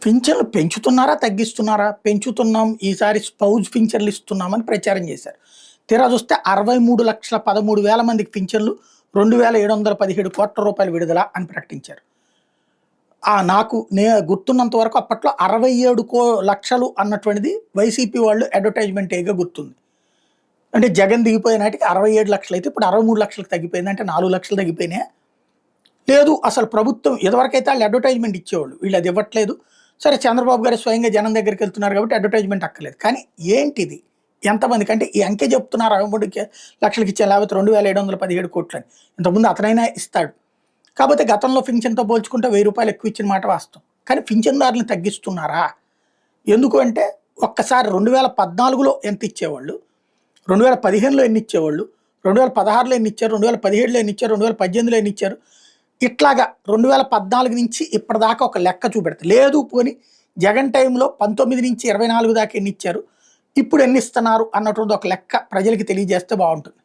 పింఛన్లు పెంచుతున్నారా? తగ్గిస్తున్నారా? పెంచుతున్నాం, ఈసారి స్పౌజ్ పింఛన్లు ఇస్తున్నామని ప్రచారం చేశారు. తీరా చూస్తే 63,13,000 మందికి పింఛన్లు, 2,717,00,00,000 విడుదల అని ప్రకటించారు. నాకు గుర్తున్నంత వరకు అప్పట్లో 67 లక్షలు అన్నటువంటిది వైసీపీ వాళ్ళు అడ్వర్టైజ్మెంట్ ఏగా గుర్తుంది. అంటే జగన్ దిగిపోయే నాటికి 67 లక్షలు అయితే ఇప్పుడు 63 లక్షలకు తగ్గిపోయింది. అంటే 4 లక్షలు తగ్గిపోయినాయి. లేదు అసలు ప్రభుత్వం ఇదివరకైతే వాళ్ళు అడ్వర్టైజ్మెంట్ ఇచ్చేవాళ్ళు, వీళ్ళు అది ఇవ్వట్లేదు. సరే చంద్రబాబు గారు స్వయంగా జనం దగ్గరికి వెళ్తున్నారు కాబట్టి అడ్వర్టైజ్మెంట్ అక్కర్లేదు. కానీ ఏంటిది, ఎంతమందికి అంటే ఈ అంకె చెప్తున్నారు 63 లక్షలకి ఇచ్చే, లేకపోతే 2,717 కోట్లని. ఇంతకుముందు అతనైనా ఇస్తాడు. కాకపోతే గతంలో పింఛన్తో పోల్చుకుంటే 1000 రూపాయలు ఎక్కువ ఇచ్చిన మాట వాస్తవం. కానీ పింఛన్దారులను తగ్గిస్తున్నారా? ఎందుకు అంటే ఒక్కసారి 2014లో ఎంత ఇచ్చేవాళ్ళు, 2015లో ఎన్ని ఇచ్చేవాళ్ళు, 2016లో ఎన్ని ఇచ్చారు, 2017లో ఎన్ని ఇచ్చారు, 2018లో ఎన్ని ఇచ్చారు, ఇట్లాగా 2014 నుంచి ఇప్పటిదాకా ఒక లెక్క చూపెడతారు. లేదు పోని జగన్ టైంలో 19 నుంచి 24 దాకా ఎన్ని ఇచ్చారు, ఇప్పుడు ఎన్ని ఇస్తున్నారు అన్నటువంటి ఒక లెక్క ప్రజలకి తెలియజేస్తే బాగుంటుంది.